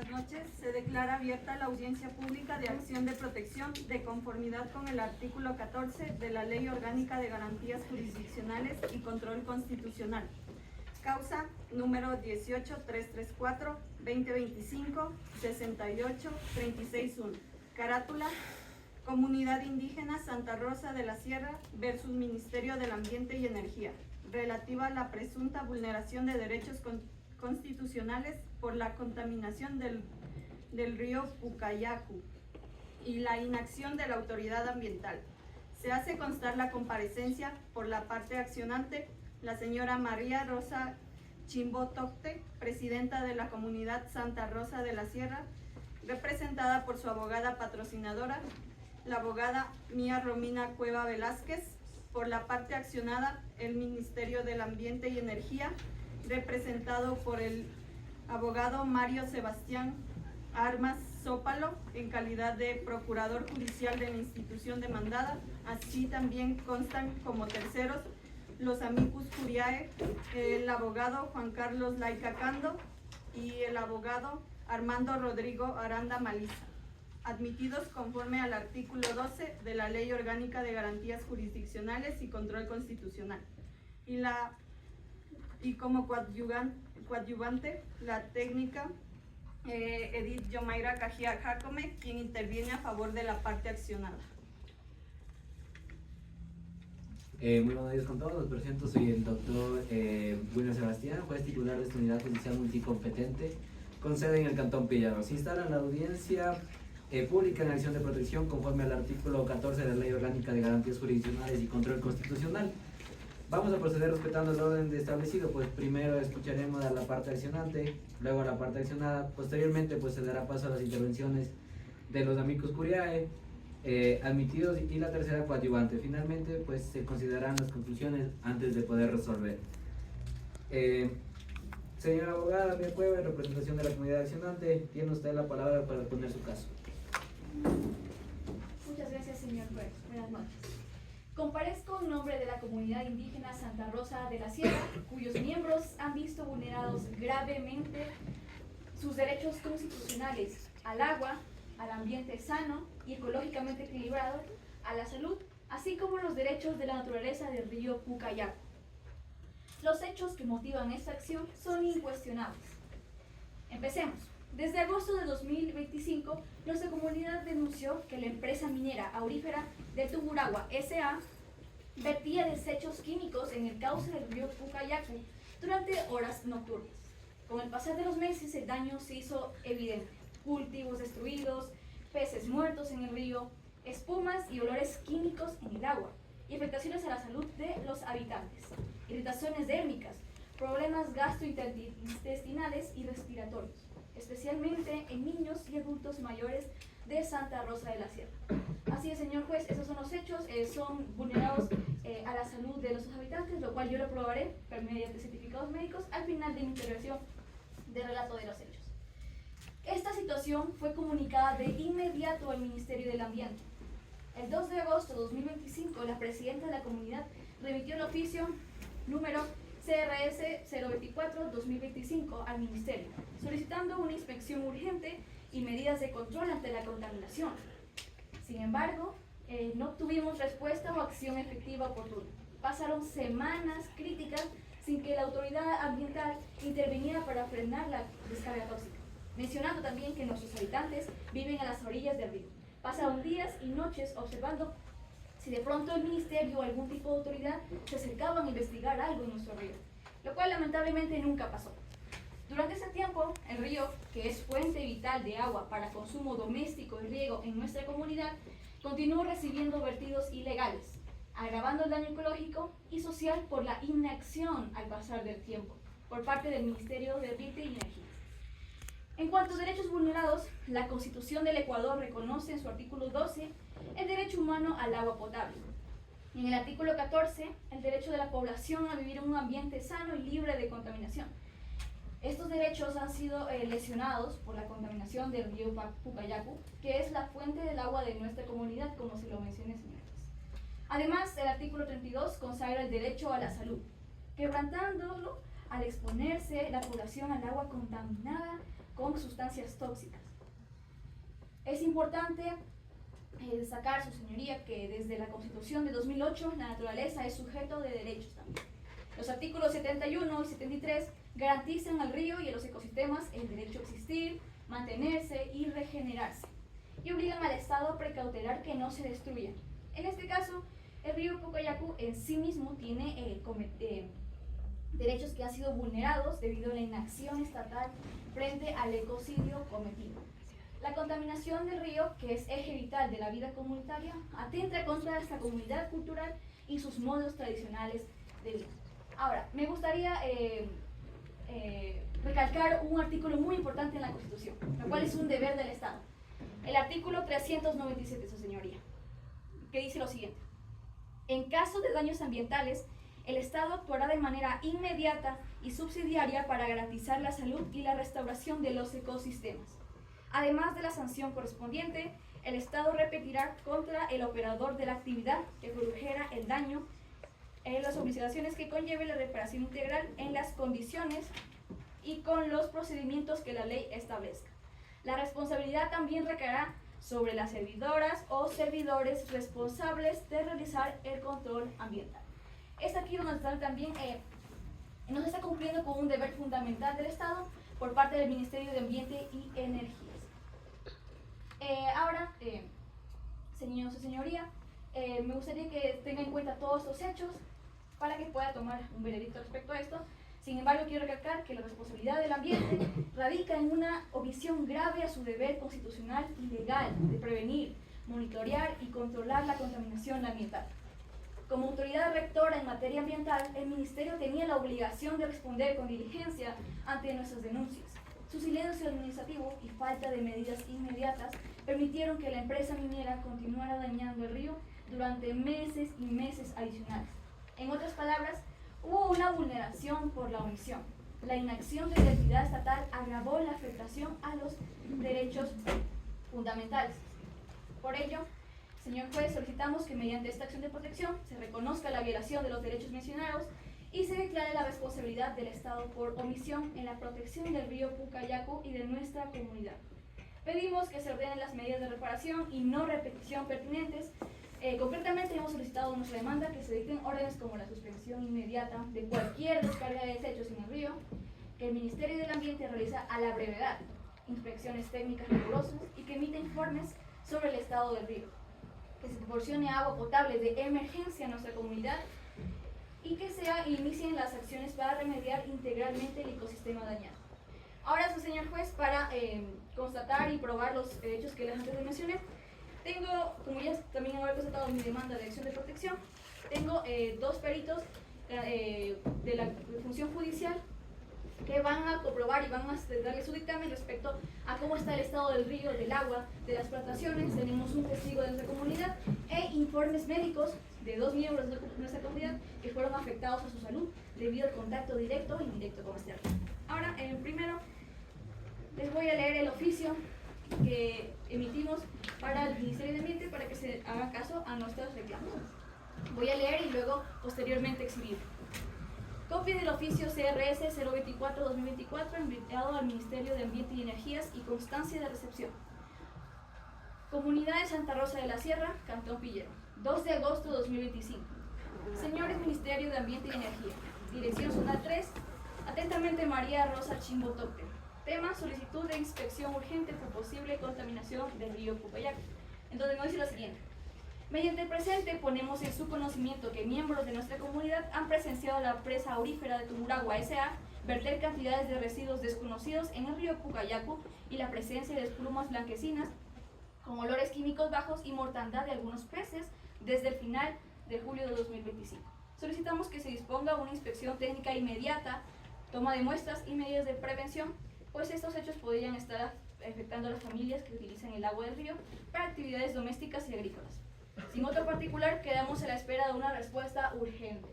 buenas noches. Se declara abierta la audiencia pública de acción de protección de conformidad con el artículo 14 de la Ley Orgánica de Garantías Jurisdiccionales y Control Constitucional. Causa número 18334-2025-68-361. Carátula: Comunidad Indígena Santa Rosa de la Sierra versus Ministerio del Ambiente y Energía, relativa a la presunta vulneración de derechos constitucionales por la contaminación del río Pucayacu y la inacción de la autoridad ambiental. Se hace constar la comparecencia por la parte accionante, la señora María Rosa Chimbotocte, presidenta de la Comunidad Santa Rosa de la Sierra, representada por su abogada patrocinadora, la abogada Mía Romina Cueva Velázquez. Por la parte accionada, el Ministerio del Ambiente y Energía, representado por el abogado Mario Sebastián Armas Zópalo, en calidad de procurador judicial de la institución demandada. Así también constan como terceros los amicus curiae, el abogado Juan Carlos Laica Cando y el abogado Armando Rodrigo Aranda Maliza, admitidos conforme al artículo 12 de la Ley Orgánica de Garantías Jurisdiccionales y Control Constitucional. Y como coadyuvante, la técnica Edith Yomaira Cajía Jacome, quien interviene a favor de la parte accionada. Muy buenos días con todos. Los presento, soy el doctor Wilmer Sebastián, juez titular de esta unidad judicial multicompetente con sede en el Cantón Pillado. Se instala la audiencia pública en acción de protección conforme al artículo 14 de la Ley Orgánica de Garantías Jurisdiccionales y Control Constitucional. Vamos a proceder respetando el orden establecido, pues primero escucharemos a la parte accionante, luego a la parte accionada, posteriormente pues se dará paso a las intervenciones de los amicus curiae admitidos y la tercera coadyuvante. Finalmente pues se considerarán las conclusiones antes de poder resolver. Señora abogada Mía Cueva, en representación de la comunidad accionante, tiene usted la palabra para exponer su caso. Muchas gracias, señor juez. Buenas noches. Comparezco en nombre de la comunidad indígena Santa Rosa de la Sierra, cuyos miembros han visto vulnerados gravemente sus derechos constitucionales al agua, al ambiente sano y ecológicamente equilibrado, a la salud, así como los derechos de la naturaleza del río Pucayacu. Los hechos que motivan esta acción son incuestionables. Empecemos. Desde agosto de 2025, nuestra comunidad denunció que la empresa minera aurífera de Tungurahua S.A. vertía desechos químicos en el cauce del río Pucayacu durante horas nocturnas. Con el pasar de los meses, el daño se hizo evidente. Cultivos destruidos, peces muertos en el río, espumas y olores químicos en el agua, y afectaciones a la salud de los habitantes, irritaciones dérmicas, problemas gastrointestinales y respiratorios, especialmente en niños y adultos mayores de Santa Rosa de la Sierra. Así es, señor juez, esos son los hechos, son vulnerados a la salud de los habitantes, lo cual yo lo probaré mediante certificados médicos al final de mi intervención de relato de los hechos. Esta situación fue comunicada de inmediato al Ministerio del Ambiente. El 2 de agosto de 2025, la presidenta de la comunidad remitió el oficio número CRS 024-2025 al Ministerio, solicitando una inspección urgente y medidas de control ante la contaminación. Sin embargo, no tuvimos respuesta o acción efectiva oportuna. Pasaron semanas críticas sin que la autoridad ambiental interviniera para frenar la descarga tóxica, mencionando también que nuestros habitantes viven a las orillas del río. Pasaron días y noches observando si de pronto el ministerio o algún tipo de autoridad se acercaban a investigar algo en nuestro río, lo cual lamentablemente nunca pasó. Durante ese tiempo, el río, que es fuente vital de agua para consumo doméstico y riego en nuestra comunidad, continuó recibiendo vertidos ilegales, agravando el daño ecológico y social por la inacción al pasar del tiempo por parte del Ministerio de Ambiente y Energía. En cuanto a derechos vulnerados, la Constitución del Ecuador reconoce en su artículo 12 el derecho humano al agua potable. Y en el artículo 14, el derecho de la población a vivir en un ambiente sano y libre de contaminación. Estos derechos han sido lesionados por la contaminación del río Pucayacu, que es la fuente del agua de nuestra comunidad, como se lo mencioné, señores. Además, el artículo 32 consagra el derecho a la salud, quebrantándolo al exponerse la población al agua contaminada con sustancias tóxicas. Es importante destacar, su señoría, que desde la Constitución de 2008 la naturaleza es sujeto de derechos también. Los artículos 71 y 73 garantizan al río y a los ecosistemas el derecho a existir, mantenerse y regenerarse, y obligan al Estado a precautelar que no se destruyan. En este caso, el río Pucayacu en sí mismo tiene derechos que han sido vulnerados debido a la inacción estatal frente al ecocidio cometido. La contaminación del río, que es eje vital de la vida comunitaria, atenta contra esta comunidad cultural y sus modos tradicionales de vida. Ahora, me gustaría recalcar un artículo muy importante en la Constitución, lo cual es un deber del Estado. El artículo 397, su señoría, que dice lo siguiente: en caso de daños ambientales, el Estado actuará de manera inmediata y subsidiaria para garantizar la salud y la restauración de los ecosistemas. Además de la sanción correspondiente, el Estado repetirá contra el operador de la actividad que produjera el daño las obligaciones que conlleve la reparación integral en las condiciones y con los procedimientos que la ley establezca. La responsabilidad también recaerá sobre las servidoras o servidores responsables de realizar el control ambiental. Es aquí donde también nos está cumpliendo con un deber fundamental del Estado por parte del Ministerio de Ambiente y Energías. Ahora, su señoría, me gustaría que tenga en cuenta todos estos hechos para que pueda tomar un veredicto respecto a esto. Sin embargo, quiero recalcar que la responsabilidad del ambiente radica en una omisión grave a su deber constitucional y legal de prevenir, monitorear y controlar la contaminación ambiental. Como autoridad rectora en materia ambiental, el Ministerio tenía la obligación de responder con diligencia ante nuestras denuncias. Su silencio administrativo y falta de medidas inmediatas permitieron que la empresa minera continuara dañando el río durante meses y meses adicionales. En otras palabras, hubo una vulneración por la omisión. La inacción de la entidad estatal agravó la afectación a los derechos fundamentales. Por ello, señor juez, solicitamos que mediante esta acción de protección se reconozca la violación de los derechos mencionados y se declare la responsabilidad del Estado por omisión en la protección del río Pucayacu y de nuestra comunidad. Pedimos que se ordenen las medidas de reparación y no repetición pertinentes. Concretamente hemos solicitado nuestra demanda que se dicten órdenes como la suspensión inmediata de cualquier descarga de desechos en el río, que el Ministerio del Ambiente realiza a la brevedad inspecciones técnicas rigurosas y que emita informes sobre el estado del río, que se proporcione agua potable de emergencia a nuestra comunidad y que se inicien las acciones para remediar integralmente el ecosistema dañado. Ahora, señor juez, para constatar y probar los hechos que les antes mencioné, tengo, como ya también habré presentado mi demanda de acción de protección, tengo dos peritos de la función judicial que van a comprobar y van a darle su dictamen respecto a cómo está el estado del río, del agua, de las plantaciones. Tenemos un testigo de nuestra comunidad e informes médicos de 2 miembros de nuestra comunidad que fueron afectados a su salud debido al contacto directo e indirecto con este río. Ahora, primero, les voy a leer el oficio que emitimos para el Ministerio de Ambiente para que se haga caso a nuestros reclamos. Voy a leer y luego posteriormente exhibir. Copia del oficio CRS 024-2024 enviado al Ministerio de Ambiente y Energías y constancia de recepción. Comunidad de Santa Rosa de la Sierra, Cantón Pillero, 2 de agosto de 2025. Señores Ministerio de Ambiente y Energía, Dirección Zonal 3, atentamente María Rosa Chimbotocte. Tema: solicitud de inspección urgente por posible contaminación del río Pucayacu. Entonces nos dice lo siguiente: mediante el presente ponemos en su conocimiento que miembros de nuestra comunidad han presenciado la presa aurífera de Tumuragua S.A. verter cantidades de residuos desconocidos en el río Pucayacu y la presencia de esplumas blanquecinas con olores químicos bajos y mortandad de algunos peces desde el final de julio de 2025. Solicitamos que se disponga una inspección técnica inmediata, toma de muestras y medidas de prevención, pues estos hechos podrían estar afectando a las familias que utilizan el agua del río para actividades domésticas y agrícolas. Sin otro particular, quedamos a la espera de una respuesta urgente.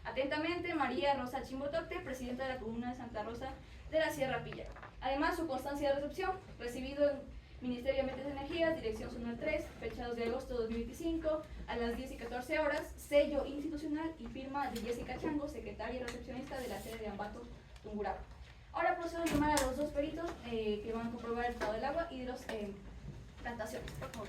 Atentamente, María Rosa Chimbotocte, presidenta de la Comuna de Santa Rosa de la Sierra Pillero. Además, su constancia de recepción, recibido en Ministerio de Ambiente y Energías, Dirección Zonal 3, fecha 2 de agosto de 2025, a las 10:14 horas, sello institucional y firma de Jessica Chango, secretaria y recepcionista de la sede de Ambato, Tungurahua. Ahora procedo a llamar a los dos peritos que van a comprobar el estado del agua y de las plantaciones, por favor.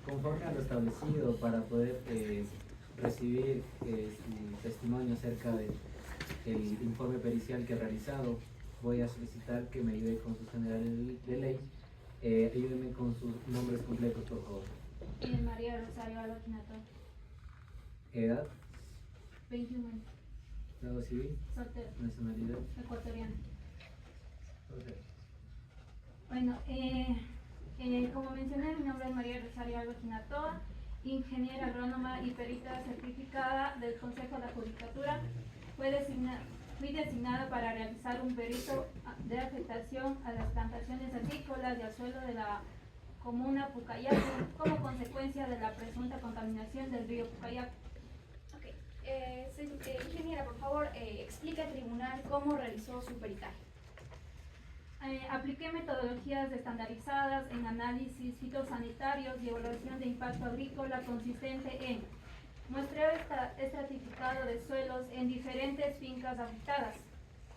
Conforme a lo establecido para poder recibir su testimonio acerca del informe pericial que he realizado, voy a solicitar que me ayude con sus generales de ley. Ayúdenme con sus nombres completos, por favor. María Rosario Alojinato, Edad, 21 años, grado civil, soltero, nacionalidad. ecuatoriano. Perfecto. Bueno, como mencioné, mi nombre es María Rosario Alojinato, ingeniera agrónoma y perita certificada del Consejo de la Judicatura. Fui designada para realizar un perito de afectación a las plantaciones agrícolas y al suelo de la comuna Pucayacu como consecuencia de la presunta contaminación del río Pucayacu. Ok, ingeniera, por favor, explique al tribunal cómo realizó su peritaje. Apliqué metodologías estandarizadas en análisis fitosanitarios y evaluación de impacto agrícola consistente en muestreo estratificado de suelos en diferentes fincas afectadas,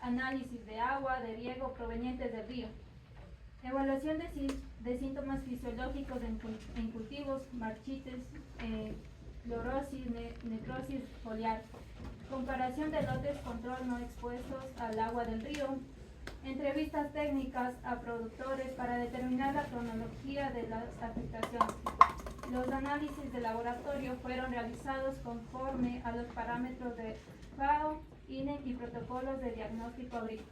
análisis de agua, de riego provenientes del río, evaluación de síntomas fisiológicos en cultivos, marchites, clorosis, necrosis foliar, comparación de lotes control no expuestos al agua del río, entrevistas técnicas a productores para determinar la cronología de las afectaciones. Los análisis de laboratorio fueron realizados conforme a los parámetros de FAO, INE y protocolos de diagnóstico agrícola.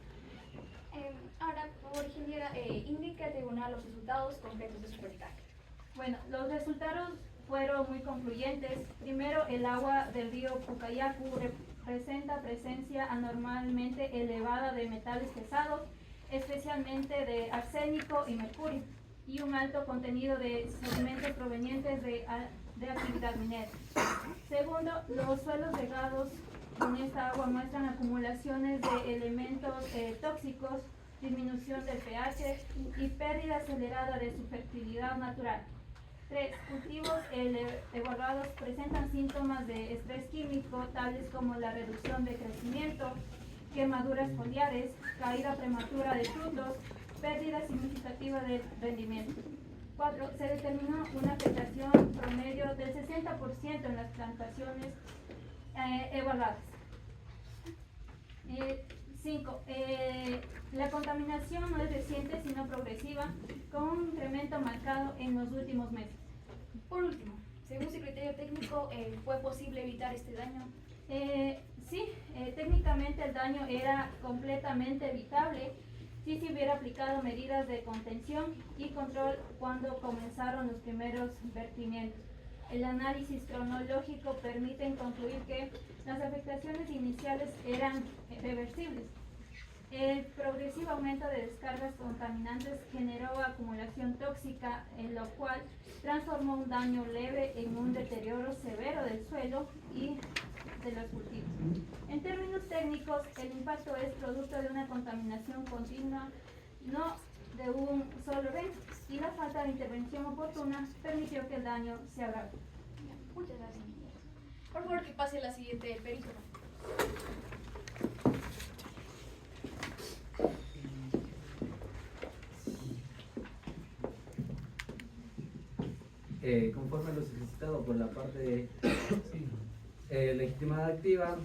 Ahora, por favor, ingeniera, indique al tribunal los resultados concretos de su peritaje. Bueno, los resultados fueron muy concluyentes. Primero, el agua del río Pucayacu presenta presencia anormalmente elevada de metales pesados, especialmente de arsénico y mercurio, y un alto contenido de sedimentos provenientes de actividad minera. Segundo, los suelos regados con esta agua muestran acumulaciones de elementos tóxicos, disminución del pH y pérdida acelerada de su fertilidad natural. 3. Cultivos evaluados presentan síntomas de estrés químico, tales como la reducción de crecimiento, quemaduras foliares, caída prematura de frutos, pérdida significativa de rendimiento. 4. Se determinó una afectación promedio del 60% en las plantaciones evaluadas. 5. La contaminación no es reciente, sino progresiva, con un incremento marcado en los últimos meses. Por último, según su criterio técnico, ¿fue posible evitar este daño? Sí, técnicamente el daño era completamente evitable si se hubiera aplicado medidas de contención y control cuando comenzaron los primeros vertimientos. El análisis cronológico permite concluir que las afectaciones iniciales eran reversibles. El progresivo aumento de descargas contaminantes generó acumulación tóxica, en lo cual transformó un daño leve en un deterioro severo del suelo y de los cultivos. En términos técnicos, el impacto es producto de una contaminación continua, no de un solo evento, y la falta de intervención oportuna permitió que el daño se agrave. Muchas gracias. Por favor, que pase la siguiente perito. Conforme a lo solicitado por la parte legitimada activa,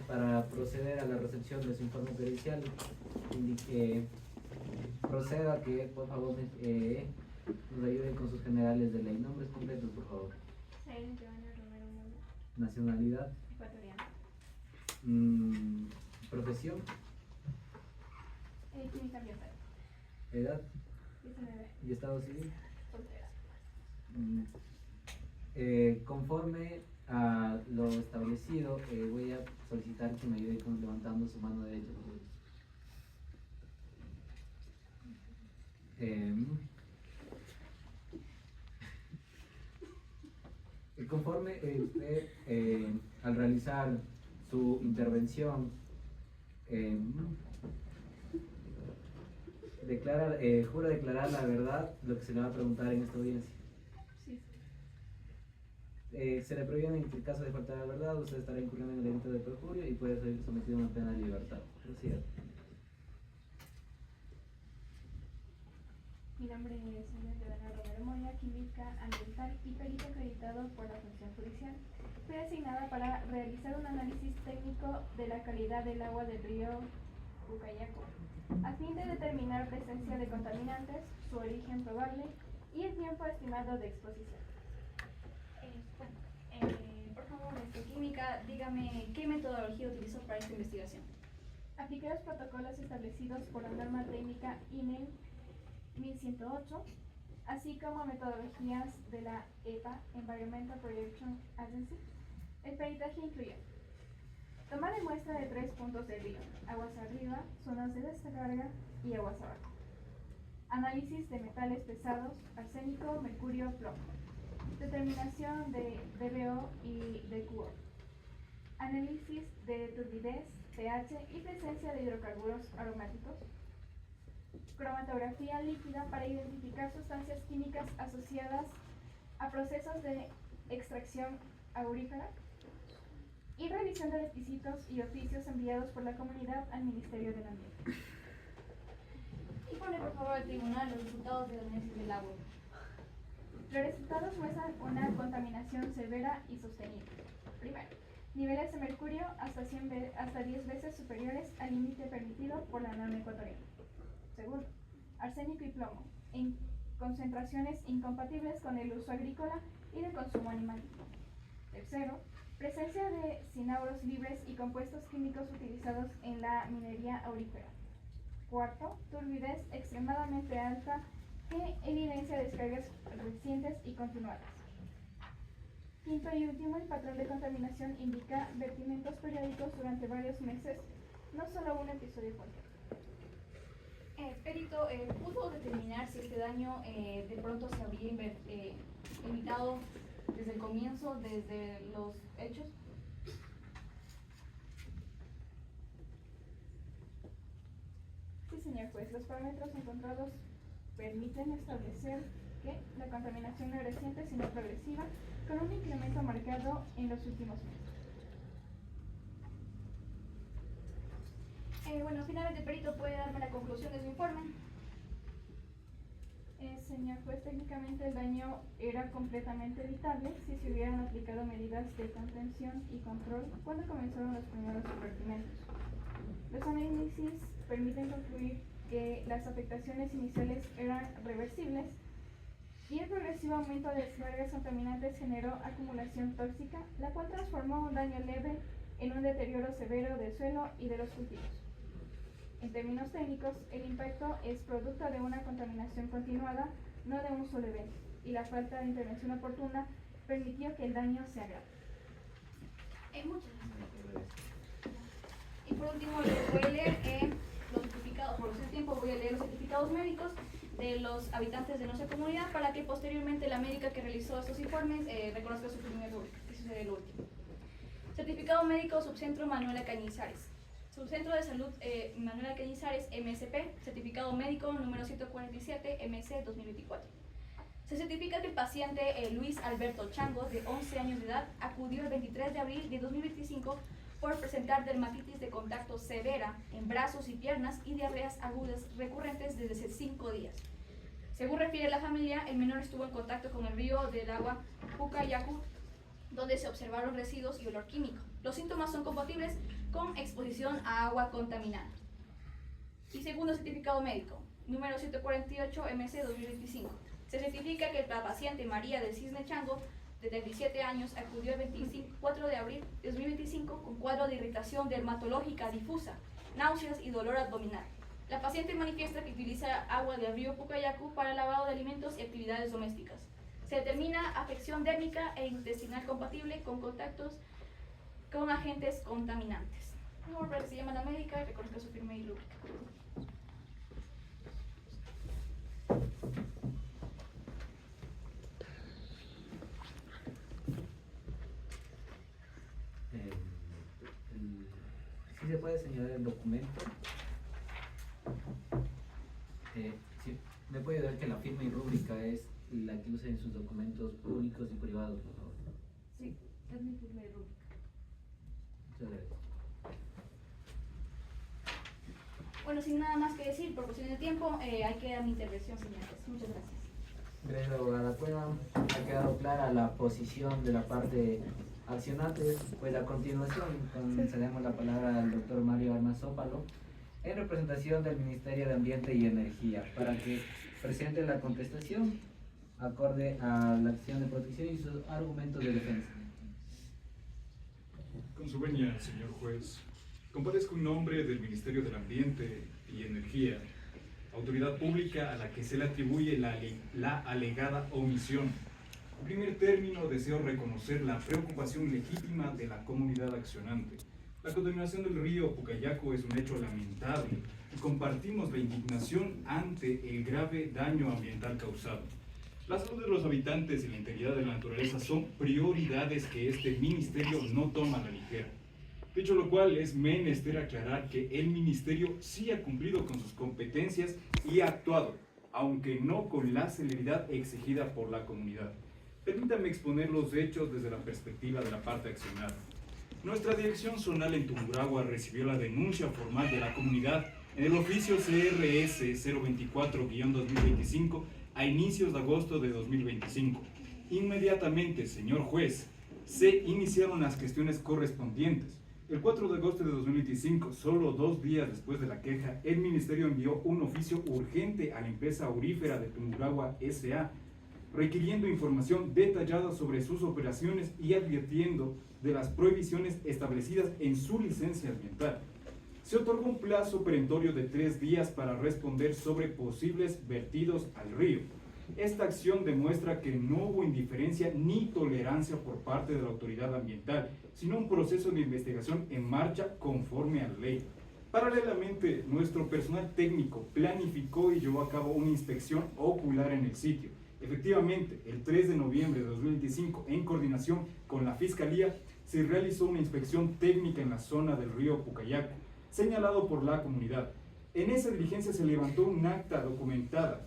para proceder a la recepción de su informe pericial, proceda que por favor nos ayuden con sus generales de ley. Nombres completos, por favor. Nacionalidad. Ecuatoriano. Profesión. Química biológica. Edad 19. y estado civil. Soltera. Conforme a lo establecido, voy a solicitar que me ayude con levantando su mano derecha. Conforme usted, al realizar su intervención, Jura declarar la verdad, lo que se le va a preguntar en esta audiencia. Sí. Se le prohíbe en el caso de falta de la verdad, usted estará incurriendo en el delito de perjurio y puede ser sometido a una pena de libertad. Proceda. Mi nombre es Elena Romero Moya, química ambiental y perito acreditado por la función judicial. Fui asignada para realizar un análisis técnico de la calidad del agua del río Ucayacu, a fin de determinar presencia de contaminantes, su origen probable y el tiempo estimado de exposición. Por favor, química, dígame qué metodología utilizó para esta investigación. Apliqué los protocolos establecidos por la norma técnica INE 1108, así como metodologías de la EPA, Environmental Protection Agency. El peritaje incluyó tomar de muestra de 3 puntos del río: aguas arriba, zonas de descarga y aguas abajo. Análisis de metales pesados, arsénico, mercurio, plomo. Determinación de DBO y de QO. Análisis de turbidez, pH y presencia de hidrocarburos aromáticos. Cromatografía líquida para identificar sustancias químicas asociadas a procesos de extracción aurífera. Y revisión de requisitos y oficios enviados por la comunidad al Ministerio del Ambiente. Informe por favor al tribunal los resultados del análisis del agua. Los resultados muestran una contaminación severa y sostenible. Primero, niveles de mercurio hasta 10 veces superiores al límite permitido por la norma ecuatoriana. Segundo, arsénico y plomo, en concentraciones incompatibles con el uso agrícola y de consumo animal. Tercero, presencia de cinauros libres y compuestos químicos utilizados en la minería aurífera. Cuarto, turbidez extremadamente alta que evidencia descargas recientes y continuadas. Quinto y último, el patrón de contaminación indica vertimientos periódicos durante varios meses, no solo un episodio puntual. Perito, ¿pudo determinar si este daño de pronto se habría evitado desde el comienzo, desde los hechos? Sí, señor juez, los parámetros encontrados permiten establecer que la contaminación no es reciente sino progresiva, con un incremento marcado en los últimos meses. Bueno, finalmente, perito, ¿puede darme la conclusión de su informe? Señor juez, técnicamente el daño era completamente evitable si se hubieran aplicado medidas de contención y control cuando comenzaron los primeros vertimientos. Los análisis permiten concluir que las afectaciones iniciales eran reversibles y el progresivo aumento de descargas contaminantes generó acumulación tóxica, la cual transformó un daño leve en un deterioro severo del suelo y de los cultivos. En términos técnicos, el impacto es producto de una contaminación continuada, no de un solo evento, y la falta de intervención oportuna permitió que el daño se agrave. Muchas gracias. Y por último, les voy a leer los certificados, por el tiempo voy a leer los certificados médicos de los habitantes de nuestra comunidad para que posteriormente la médica que realizó estos informes reconozca su opinión pública. Eso sería lo último. Certificado médico Subcentro Manuela Cañizares. Subcentro de Salud Manuela Cañizares, MSP, certificado médico número 147, MC 2024. Se certifica que el paciente Luis Alberto Chango, de 11 años de edad, acudió el 23 de abril de 2025 por presentar dermatitis de contacto severa en brazos y piernas y diarreas agudas recurrentes desde hace 5 días. Según refiere la familia, el menor estuvo en contacto con el río del agua Ucayacu, donde se observaron residuos y olor químico. Los síntomas son compatibles con exposición a agua contaminada. Y segundo certificado médico, número 148 MC 2025. Se certifica que la paciente María del Cisne Chango, de 37 años, acudió el 24 de abril de 2025 con cuadro de irritación dermatológica difusa, náuseas y dolor abdominal. La paciente manifiesta que utiliza agua del río Pucayacu para lavado de alimentos y actividades domésticas. Se determina afección dérmica e intestinal compatible con contactos con agentes contaminantes. Por favor, se llama a la médica y reconozca su firma y rúbrica. Sí se puede señalar el documento. puede ayudar que la firma y rúbrica es la que usa en sus documentos públicos y privados, por favor? Sí, es mi firma de rúbrica. Muchas gracias. Bueno, sin nada más que decir, por cuestión de tiempo, ahí queda mi intervención, señores. Muchas gracias. Gracias, abogada Cueva. Ha quedado clara la posición de la parte accionante. Pues a continuación concedemos la palabra al doctor Mario Armazópalo en representación del Ministerio de Ambiente y Energía para que presente la contestación acorde a la acción de protección y sus argumentos de defensa. Con su venia, señor juez, comparezco en nombre del Ministerio del Ambiente y Energía, autoridad pública a la que se le atribuye la alegada omisión. En primer término, deseo reconocer la preocupación legítima de la comunidad accionante. La contaminación del río Pucayaco es un hecho lamentable y compartimos la indignación ante el grave daño ambiental causado. La salud de los habitantes y la integridad de la naturaleza son prioridades que este ministerio no toma a la ligera. Dicho lo cual, es menester aclarar que el ministerio sí ha cumplido con sus competencias y ha actuado, aunque no con la celeridad exigida por la comunidad. Permítame exponer los hechos desde la perspectiva de la parte accionada. Nuestra dirección zonal en Tungurahua recibió la denuncia formal de la comunidad en el oficio CRS 024-2025 a inicios de agosto de 2025. Inmediatamente, señor juez, se iniciaron las gestiones correspondientes. El 4 de agosto de 2025, solo 2 días después de la queja, el Ministerio envió un oficio urgente a la empresa aurífera de Tungurahua S.A., requiriendo información detallada sobre sus operaciones y advirtiendo de las prohibiciones establecidas en su licencia ambiental. Se otorgó un plazo perentorio de 3 días para responder sobre posibles vertidos al río. Esta acción demuestra que no hubo indiferencia ni tolerancia por parte de la autoridad ambiental, sino un proceso de investigación en marcha conforme a la ley. Paralelamente, nuestro personal técnico planificó y llevó a cabo una inspección ocular en el sitio. Efectivamente, el 3 de noviembre de 2025, en coordinación con la Fiscalía, se realizó una inspección técnica en la zona del río Pucayaco, señalado por la comunidad. En esa diligencia se levantó un acta documentada,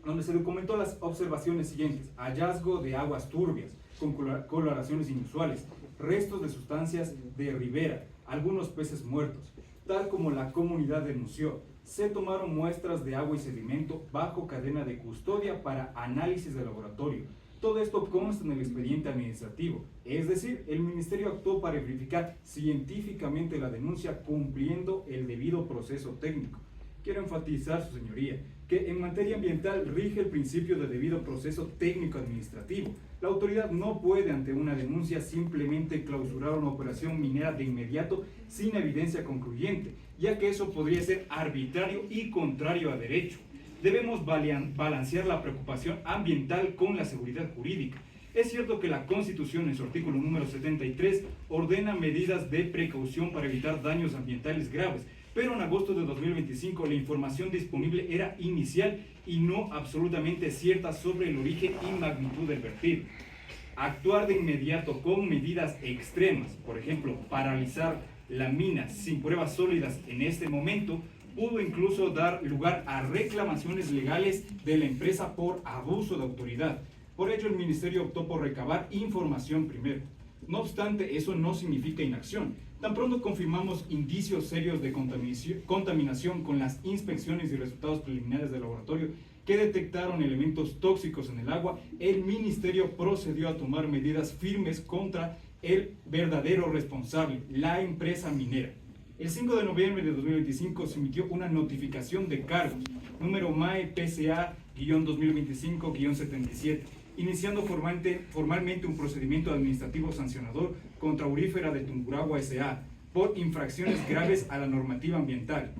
donde se documentó las observaciones siguientes: hallazgo de aguas turbias, con coloraciones inusuales, restos de sustancias de ribera, algunos peces muertos. Tal como la comunidad denunció, se tomaron muestras de agua y sedimento bajo cadena de custodia para análisis de laboratorio. Todo esto consta en el expediente administrativo, es decir, el Ministerio actuó para verificar científicamente la denuncia cumpliendo el debido proceso técnico. Quiero enfatizar, su señoría, que en materia ambiental rige el principio de debido proceso técnico-administrativo. La autoridad no puede, ante una denuncia, simplemente clausurar una operación minera de inmediato sin evidencia concluyente, ya que eso podría ser arbitrario y contrario a derecho. Debemos balancear la preocupación ambiental con la seguridad jurídica. Es cierto que la Constitución, en su artículo número 73, ordena medidas de precaución para evitar daños ambientales graves, pero en agosto de 2025 la información disponible era inicial y no absolutamente cierta sobre el origen y magnitud del vertido. Actuar de inmediato con medidas extremas, por ejemplo, paralizar la mina sin pruebas sólidas en este momento, pudo incluso dar lugar a reclamaciones legales de la empresa por abuso de autoridad. Por ello, el Ministerio optó por recabar información primero. No obstante, eso no significa inacción. Tan pronto confirmamos indicios serios de contaminación con las inspecciones y resultados preliminares del laboratorio que detectaron elementos tóxicos en el agua, el Ministerio procedió a tomar medidas firmes contra el verdadero responsable, la empresa minera. El 5 de noviembre de 2025 se emitió una notificación de cargos, número MAE PCA-2025-77, iniciando formalmente un procedimiento administrativo sancionador contra Aurífera de Tungurahua S.A. por infracciones graves a la normativa ambiental,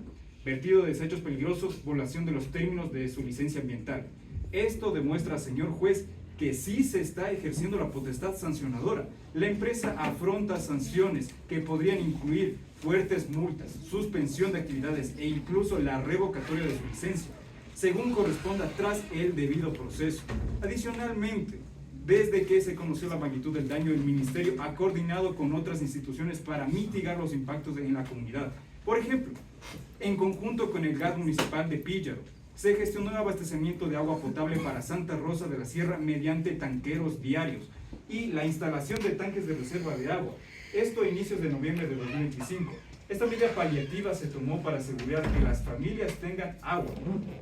vertido de desechos peligrosos, violación de los términos de su licencia ambiental. Esto demuestra, señor juez, que sí se está ejerciendo la potestad sancionadora. La empresa afronta sanciones que podrían incluir fuertes multas, suspensión de actividades e incluso la revocatoria de su licencia, según corresponda tras el debido proceso. Adicionalmente, desde que se conoció la magnitud del daño, el Ministerio ha coordinado con otras instituciones para mitigar los impactos en la comunidad. Por ejemplo, en conjunto con el GAD municipal de Píllaro, se gestionó el abastecimiento de agua potable para Santa Rosa de la Sierra mediante tanqueros diarios y la instalación de tanques de reserva de agua. Esto a inicios de noviembre de 2025. Esta medida paliativa se tomó para asegurar que las familias tengan agua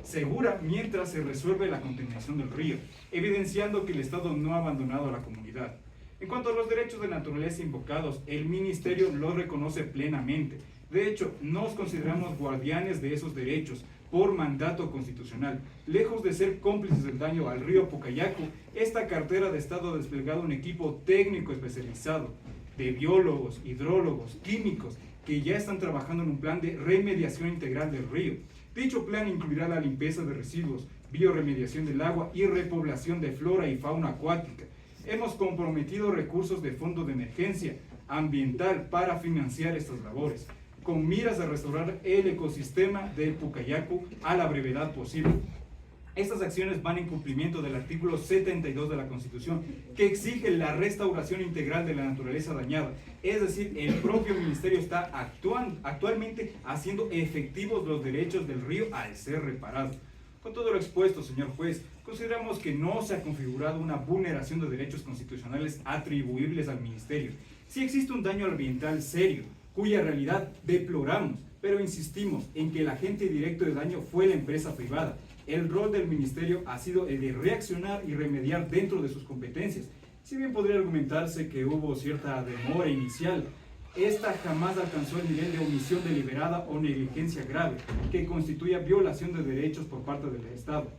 segura mientras se resuelve la contaminación del río, evidenciando que el Estado no ha abandonado a la comunidad. En cuanto a los derechos de naturaleza invocados, el Ministerio los reconoce plenamente. De hecho, nos consideramos guardianes de esos derechos por mandato constitucional. Lejos de ser cómplices del daño al río Pucayacu, esta cartera de Estado ha desplegado un equipo técnico especializado de biólogos, hidrólogos, químicos, que ya están trabajando en un plan de remediación integral del río. Dicho plan incluirá la limpieza de residuos, bioremediación del agua y repoblación de flora y fauna acuática. Hemos comprometido recursos de fondo de emergencia ambiental para financiar estas labores, con miras a restaurar el ecosistema del Pucayacu a la brevedad posible. Estas acciones van en cumplimiento del artículo 72 de la Constitución, que exige la restauración integral de la naturaleza dañada. Es decir, el propio Ministerio está actualmente haciendo efectivos los derechos del río al ser reparado. Con todo lo expuesto, señor juez, consideramos que no se ha configurado una vulneración de derechos constitucionales atribuibles al Ministerio. Sí existe un daño ambiental serio, cuya realidad deploramos, pero insistimos en que el agente directo de daño fue la empresa privada. El rol del Ministerio ha sido el de reaccionar y remediar dentro de sus competencias. Si bien podría argumentarse que hubo cierta demora inicial, esta jamás alcanzó el nivel de omisión deliberada o negligencia grave, que constituya violación de derechos por parte del Estado.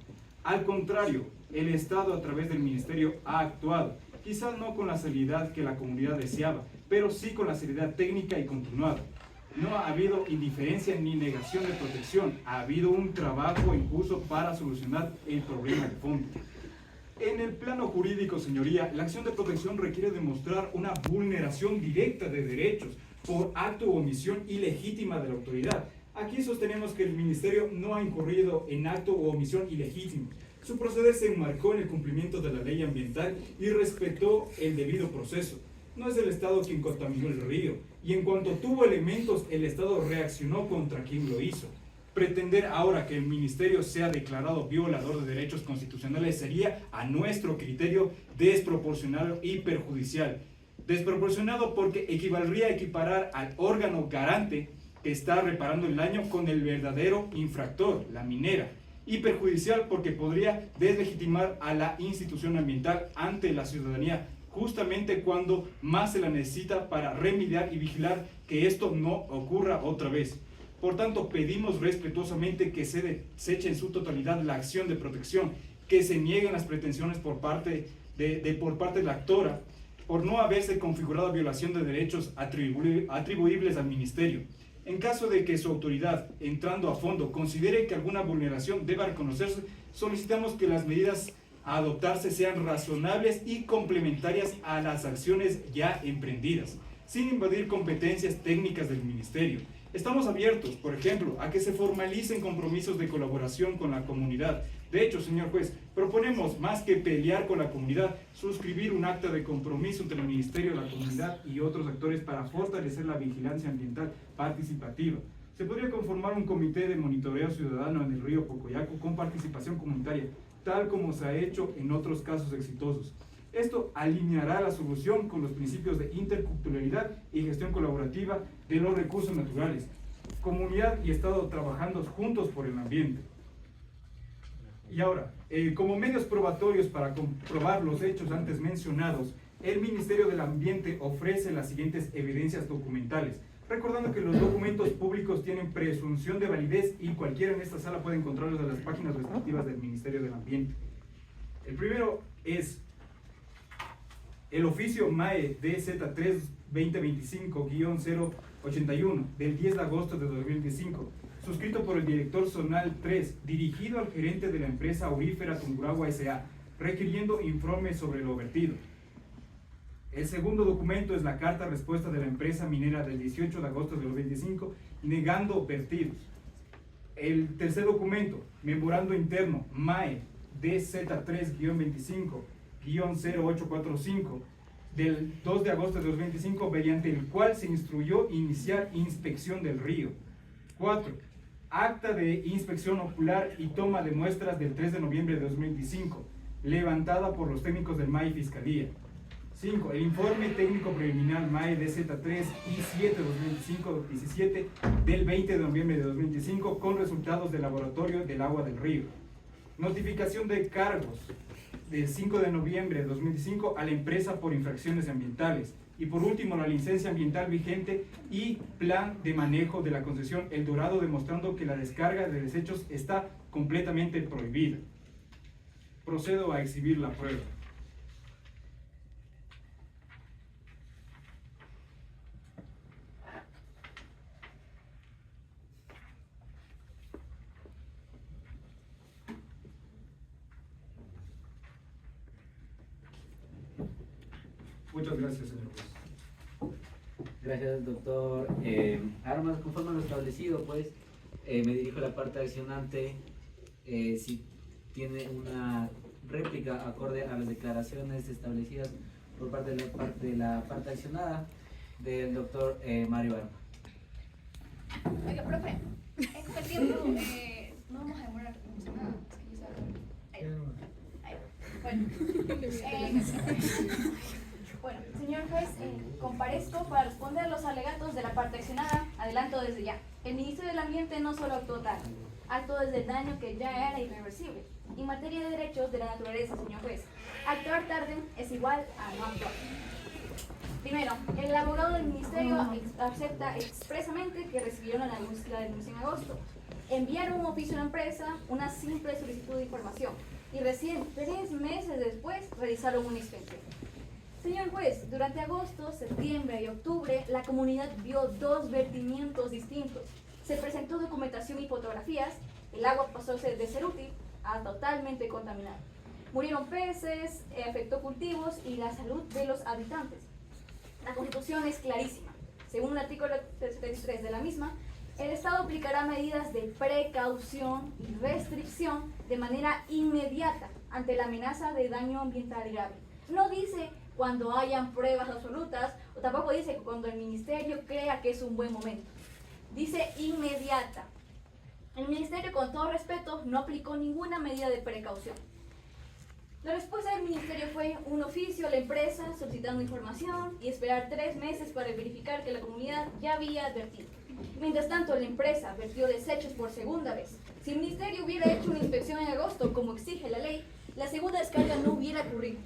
Al contrario, el Estado a través del Ministerio ha actuado, quizás no con la celeridad que la comunidad deseaba, pero sí con la seriedad técnica y continuada. No ha habido indiferencia ni negación de protección, ha habido un trabajo en curso para solucionar el problema de fondo. En el plano jurídico, señoría, la acción de protección requiere demostrar una vulneración directa de derechos por acto o omisión ilegítima de la autoridad. Aquí sostenemos que el Ministerio no ha incurrido en acto o omisión ilegítimo. Su proceder se enmarcó en el cumplimiento de la ley ambiental y respetó el debido proceso. No es el Estado quien contaminó el río, y en cuanto tuvo elementos, el Estado reaccionó contra quien lo hizo. Pretender ahora que el Ministerio sea declarado violador de derechos constitucionales sería, a nuestro criterio, desproporcionado y perjudicial. Desproporcionado porque equivaldría a equiparar al órgano garante que está reparando el daño con el verdadero infractor, la minera, y perjudicial porque podría deslegitimar a la institución ambiental ante la ciudadanía, justamente cuando más se la necesita para remediar y vigilar que esto no ocurra otra vez. Por tanto, pedimos respetuosamente que se deseche en su totalidad la acción de protección, que se nieguen las pretensiones por parte de la actora por no haberse configurado violación de derechos atribuibles al Ministerio. En caso de que su autoridad, entrando a fondo, considere que alguna vulneración deba reconocerse, solicitamos que las medidas a adoptarse sean razonables y complementarias a las acciones ya emprendidas, sin invadir competencias técnicas del Ministerio. Estamos abiertos, por ejemplo, a que se formalicen compromisos de colaboración con la comunidad. De hecho, señor juez, proponemos, más que pelear con la comunidad, suscribir un acta de compromiso entre el Ministerio, la comunidad y otros actores para fortalecer la vigilancia ambiental participativa. Se podría conformar un comité de monitoreo ciudadano en el río Pucayacu con participación comunitaria, tal como se ha hecho en otros casos exitosos. Esto alineará la solución con los principios de interculturalidad y gestión colaborativa de los recursos naturales, comunidad y Estado trabajando juntos por el ambiente. Y ahora, como medios probatorios para comprobar los hechos antes mencionados, el Ministerio del Ambiente ofrece las siguientes evidencias documentales, recordando que los documentos públicos tienen presunción de validez y cualquiera en esta sala puede encontrarlos en las páginas respectivas del Ministerio del Ambiente. El primero es el oficio MAE DZ3 2025-081 del 10 de agosto de 2025, suscrito por el director zonal 3, dirigido al gerente de la empresa aurífera Tungurahua S.A., requiriendo informes sobre lo vertido. El segundo documento es la carta respuesta de la empresa minera del 18 de agosto de 2025, negando vertidos. El tercer documento, memorando interno MAE DZ3-25-0845, del 2 de agosto de 2025, mediante el cual se instruyó iniciar inspección del río. 4. Acta de inspección ocular y toma de muestras del 3 de noviembre de 2025, levantada por los técnicos del MAE Fiscalía. 5. El informe técnico preliminar MAE DZ3 I7 2025-17 del 20 de noviembre de 2025 con resultados del laboratorio del agua del río. Notificación de cargos del 5 de noviembre de 2005 a la empresa por infracciones ambientales. Y por último, la licencia ambiental vigente y plan de manejo de la concesión El Dorado, demostrando que la descarga de desechos está completamente prohibida. Procedo a exhibir la prueba. Muchas gracias, señor juez. Gracias, doctor. Armas, conforme a lo establecido, pues, me dirijo a la parte accionante. Si tiene una réplica acorde a las declaraciones establecidas por parte de la parte accionada del doctor Mario Arma. Oiga, profe, en el tiempo no vamos a demorar mucho nada. Es que yo Bueno, señor juez, comparezco para responder a los alegatos de la parte accionada. Adelanto desde ya. El Ministerio del Ambiente no solo actuó tarde, actuó desde el daño que ya era irreversible. En materia de derechos de la naturaleza, señor juez, actuar tarde es igual a no actuar. Primero, el abogado del Ministerio acepta expresamente que recibieron la denuncia en agosto. Enviaron un oficio a la empresa, una simple solicitud de información, y recién 3 meses después realizaron una inspección. Señor juez, durante agosto, septiembre y octubre, la comunidad vio 2 vertimientos distintos. Se presentó documentación y fotografías, el agua pasó de ser útil a totalmente contaminada. Murieron peces, afectó cultivos y la salud de los habitantes. La Constitución es clarísima. Según el artículo 73 de la misma, el Estado aplicará medidas de precaución y restricción de manera inmediata ante la amenaza de daño ambiental grave. No dice cuando hayan pruebas absolutas, o tampoco dice cuando el Ministerio crea que es un buen momento. Dice inmediata. El Ministerio, con todo respeto, no aplicó ninguna medida de precaución. La respuesta del Ministerio fue un oficio a la empresa solicitando información y esperar 3 meses para verificar que la comunidad ya había advertido. Mientras tanto, la empresa vertió desechos por segunda vez. Si el Ministerio hubiera hecho una inspección en agosto, como exige la ley, la segunda descarga no hubiera ocurrido.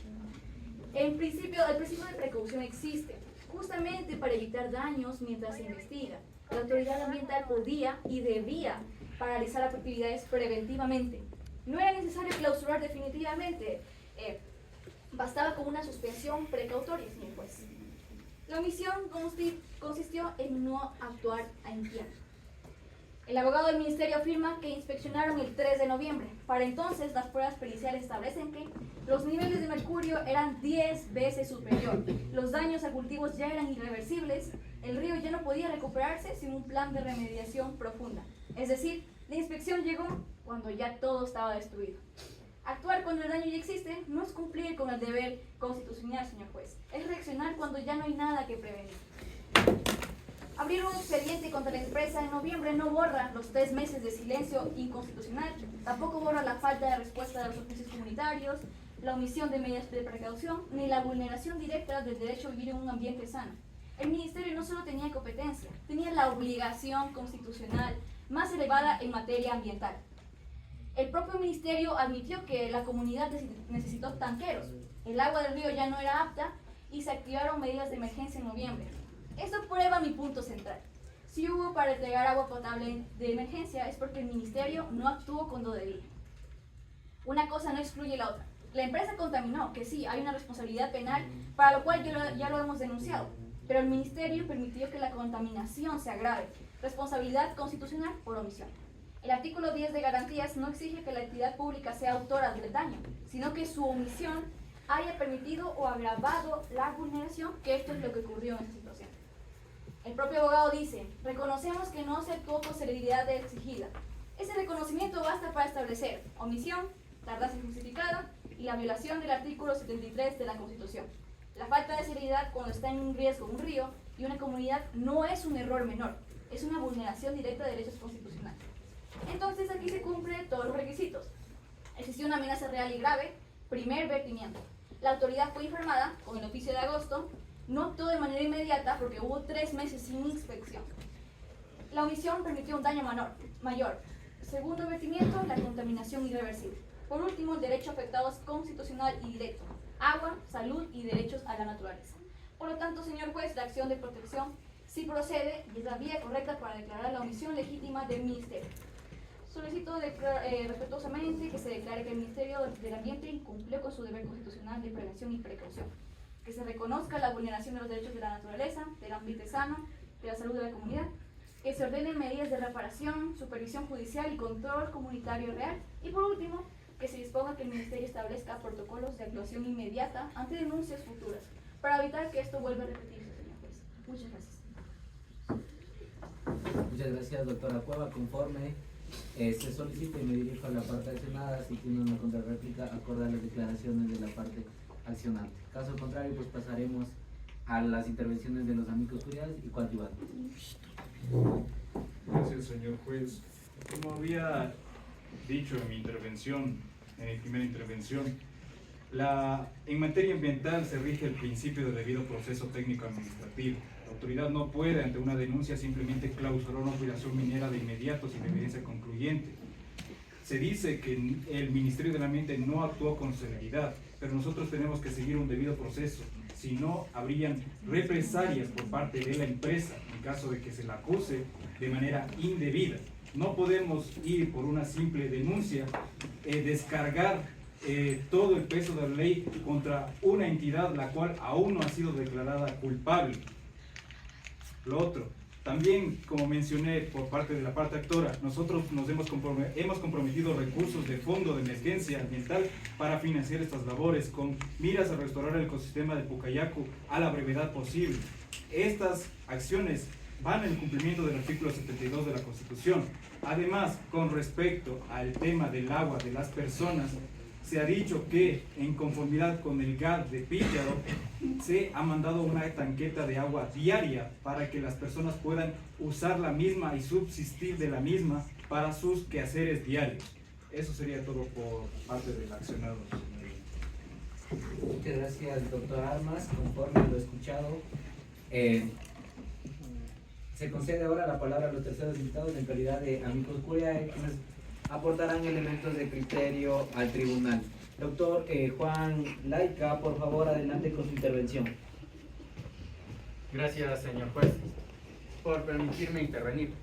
El principio de precaución existe, justamente para evitar daños mientras se investiga. La autoridad ambiental podía y debía paralizar las actividades preventivamente. No era necesario clausurar definitivamente, bastaba con una suspensión precautoria, señor juez. La omisión consistió en no actuar en tiempo. El abogado del Ministerio afirma que inspeccionaron el 3 de noviembre. Para entonces, las pruebas periciales establecen que los niveles de mercurio eran 10 veces superior. Los daños a cultivos ya eran irreversibles. El río ya no podía recuperarse sin un plan de remediación profunda. Es decir, la inspección llegó cuando ya todo estaba destruido. Actuar cuando el daño ya existe no es cumplir con el deber constitucional, señor juez. Es reaccionar cuando ya no hay nada que prevenir. Abrir un expediente contra la empresa en noviembre no borra los 3 meses de silencio inconstitucional, tampoco borra la falta de respuesta de los oficios comunitarios, la omisión de medidas de precaución, ni la vulneración directa del derecho a vivir en un ambiente sano. El Ministerio no solo tenía competencia, tenía la obligación constitucional más elevada en materia ambiental. El propio Ministerio admitió que la comunidad necesitó tanqueros, el agua del río ya no era apta y se activaron medidas de emergencia en noviembre. Esto prueba mi punto central. Si hubo para entregar agua potable de emergencia es porque el Ministerio no actuó cuando debía. Una cosa no excluye la otra. La empresa contaminó, que sí, hay una responsabilidad penal, para lo cual ya lo hemos denunciado, pero el Ministerio permitió que la contaminación se agrave. Responsabilidad constitucional por omisión. El artículo 10 de garantías no exige que la entidad pública sea autora del daño, sino que su omisión haya permitido o agravado la vulneración, que esto es lo que ocurrió en esta situación. El propio abogado dice, reconocemos que no se actuó con celeridad exigida. Ese reconocimiento basta para establecer omisión, tardanza injustificada y la violación del artículo 73 de la Constitución. La falta de celeridad cuando está en riesgo un río y una comunidad no es un error menor, es una vulneración directa de derechos constitucionales. Entonces aquí se cumplen todos los requisitos. Existió una amenaza real y grave, primer vertimiento. La autoridad fue informada con el oficio de agosto, no todo de manera inmediata porque hubo 3 meses sin inspección. La omisión permitió un daño mayor. Segundo vertimiento, la contaminación irreversible. Por último, el derecho afectado es constitucional y directo: agua, salud y derechos a la naturaleza. Por lo tanto, señor juez, la acción de protección sí procede y es la vía correcta para declarar la omisión legítima del Ministerio. Solicito respetuosamente que se declare que el Ministerio del Ambiente incumplió con su deber constitucional de prevención y precaución. Que se reconozca la vulneración de los derechos de la naturaleza, del ambiente sano, de la salud de la comunidad. Que se ordenen medidas de reparación, supervisión judicial y control comunitario real. Y por último, que se disponga que el Ministerio establezca protocolos de actuación inmediata ante denuncias futuras, para evitar que esto vuelva a repetirse, señor juez. Muchas gracias. Muchas gracias, doctora Cueva. Conforme se solicita y me dirijo a la parte accionada, si tiene una contrarréplica, acorde a las declaraciones de la parte accionante. Caso contrario, pues pasaremos a las intervenciones de los amigos curiales y coadyuvantes. Gracias, señor juez. Como había dicho en mi intervención, en mi primera intervención, en materia ambiental se rige el principio de debido proceso técnico administrativo. La autoridad no puede, ante una denuncia, simplemente clausurar una operación minera de inmediato sin evidencia concluyente. Se dice que el Ministerio del Ambiente no actuó con celeridad, pero nosotros tenemos que seguir un debido proceso. Si no, habrían represalias por parte de la empresa en caso de que se la acuse de manera indebida. No podemos ir por una simple denuncia, descargar todo el peso de la ley contra una entidad la cual aún no ha sido declarada culpable. Lo otro, también, como mencioné por parte de la parte actora, nosotros nos hemos comprometido recursos de fondo de emergencia ambiental para financiar estas labores con miras a restaurar el ecosistema de Pucayacu a la brevedad posible. Estas acciones van en el cumplimiento del artículo 72 de la Constitución. Además, con respecto al tema del agua de las personas, se ha dicho que en conformidad con el GAD de Píllaro se ha mandado una tanqueta de agua diaria para que las personas puedan usar la misma y subsistir de la misma para sus quehaceres diarios. Eso sería todo por parte del accionado, señoría. Muchas gracias, doctor Armas. Conforme lo escuchado, se concede ahora la palabra a los terceros invitados en calidad de amigos curiae, quienes aportarán elementos de criterio al tribunal. Doctor Juan Laica, por favor, adelante con su intervención. Gracias, señor juez, por permitirme intervenir.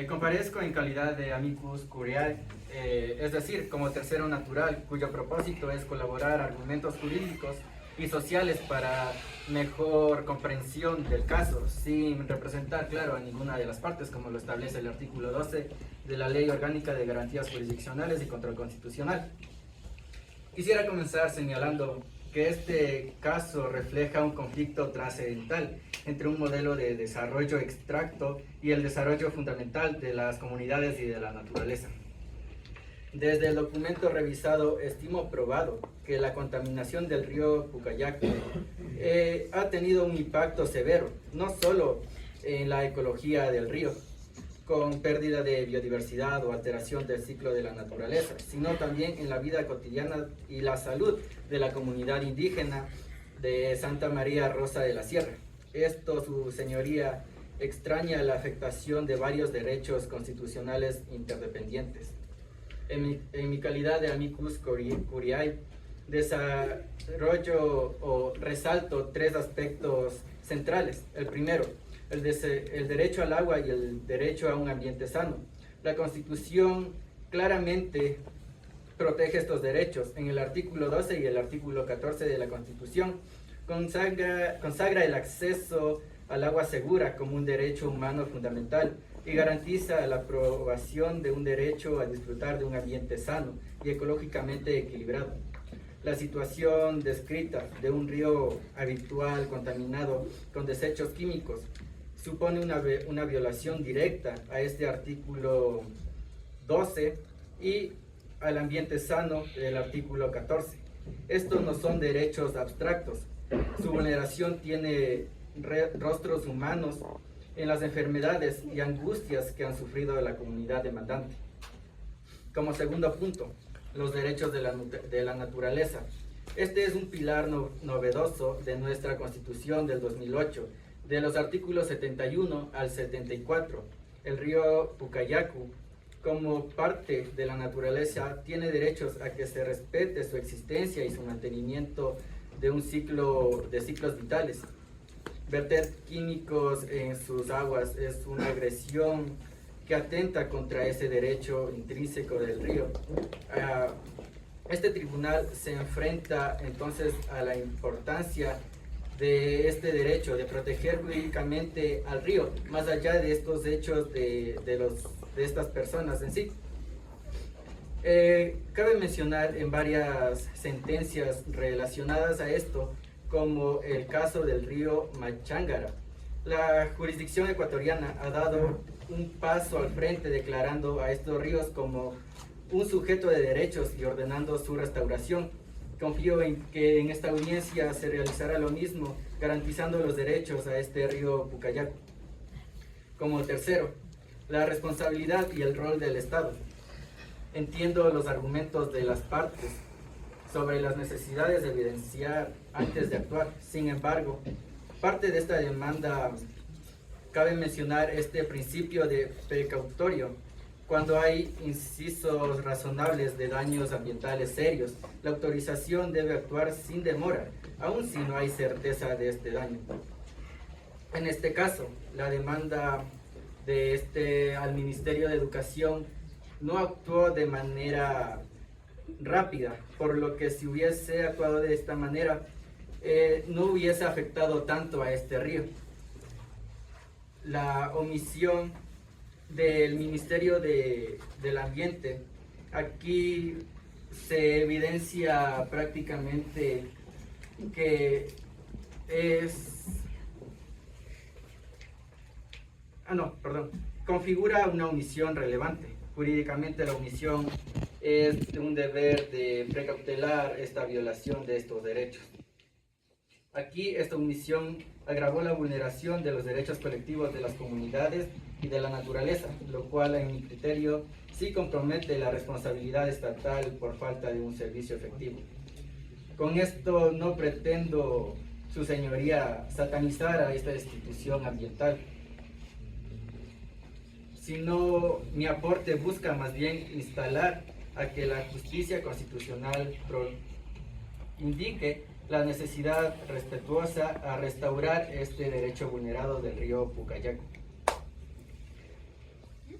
Comparezco en calidad de amicus curiae, es decir, como tercero natural, cuyo propósito es colaborar argumentos jurídicos y sociales para mejor comprensión del caso, sin representar, claro, a ninguna de las partes, como lo establece el artículo 12 de la Ley Orgánica de Garantías Jurisdiccionales y Control Constitucional. Quisiera comenzar señalando que este caso refleja un conflicto trascendental entre un modelo de desarrollo extracto y el desarrollo fundamental de las comunidades y de la naturaleza. Desde el documento revisado, estimo probado que la contaminación del río Pucayacu ha tenido un impacto severo, no solo en la ecología del río, con pérdida de biodiversidad o alteración del ciclo de la naturaleza, sino también en la vida cotidiana y la salud de la comunidad indígena de Santa María Rosa de la Sierra. Esto, su señoría, extraña la afectación de varios derechos constitucionales interdependientes. En mi calidad de amicus curiae, desarrollo o resalto 3 aspectos centrales. El primero, el derecho al agua y el derecho a un ambiente sano. La Constitución claramente protege estos derechos. En el artículo 12 y el artículo 14 de la Constitución consagra el acceso al agua segura como un derecho humano fundamental y garantiza la aprobación de un derecho a disfrutar de un ambiente sano y ecológicamente equilibrado. La situación descrita de un río habitual contaminado con desechos químicos supone una violación directa a este artículo 12 y al ambiente sano del artículo 14. Estos no son derechos abstractos. Su vulneración tiene rostros humanos en las enfermedades y angustias que han sufrido la comunidad demandante. Como segundo punto, los derechos de la naturaleza. Este es un pilar novedoso de nuestra Constitución del 2008, de los artículos 71 al 74. El río Pucayacu, como parte de la naturaleza, tiene derechos a que se respete su existencia y su mantenimiento de ciclos vitales. Verter químicos en sus aguas es una agresión que atenta contra ese derecho intrínseco del río. Este tribunal se enfrenta entonces a la importancia de este derecho de proteger jurídicamente al río, más allá de estos hechos de estas personas en sí. Cabe mencionar en varias sentencias relacionadas a esto, como el caso del río Machángara. La jurisdicción ecuatoriana ha dado un paso al frente declarando a estos ríos como un sujeto de derechos y ordenando su restauración. Confío en que en esta audiencia se realizará lo mismo, garantizando los derechos a este río Pucayacu. Como tercero, la responsabilidad y el rol del Estado. Entiendo los argumentos de las partes sobre las necesidades de evidenciar antes de actuar. Sin embargo, parte de esta demanda cabe mencionar este principio de precautorio. Cuando hay incisos razonables de daños ambientales serios, la autorización debe actuar sin demora, aun si no hay certeza de este daño. En este caso, la demanda al Ministerio de Educación no actuó de manera rápida, por lo que si hubiese actuado de esta manera, no hubiese afectado tanto a este río. La omisión del Ministerio del Ambiente, aquí se evidencia prácticamente que configura una omisión relevante. Jurídicamente la omisión es un deber de precautelar esta violación de estos derechos. Aquí esta omisión agravó la vulneración de los derechos colectivos de las comunidades y de la naturaleza, lo cual en mi criterio sí compromete la responsabilidad estatal por falta de un servicio efectivo. Con esto no pretendo, su señoría, satanizar a esta institución ambiental, sino mi aporte busca más bien instalar a que la justicia constitucional indique la necesidad respetuosa a restaurar este derecho vulnerado del río Pucayacu.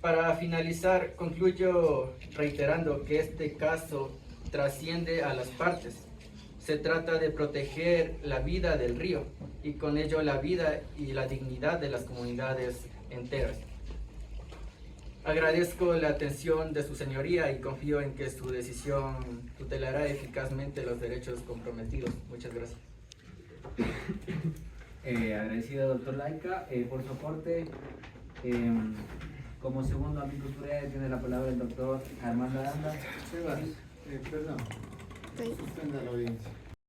Para finalizar, concluyo reiterando que este caso trasciende a las partes. Se trata de proteger la vida del río y con ello la vida y la dignidad de las comunidades enteras. Agradezco la atención de su señoría y confío en que su decisión tutelará eficazmente los derechos comprometidos. Muchas gracias. Agradecido, doctor Laica, por su aporte. Como segundo amigo curiae tiene la palabra el doctor Armando Aranda. Sebas, perdón. Suspenda la audiencia.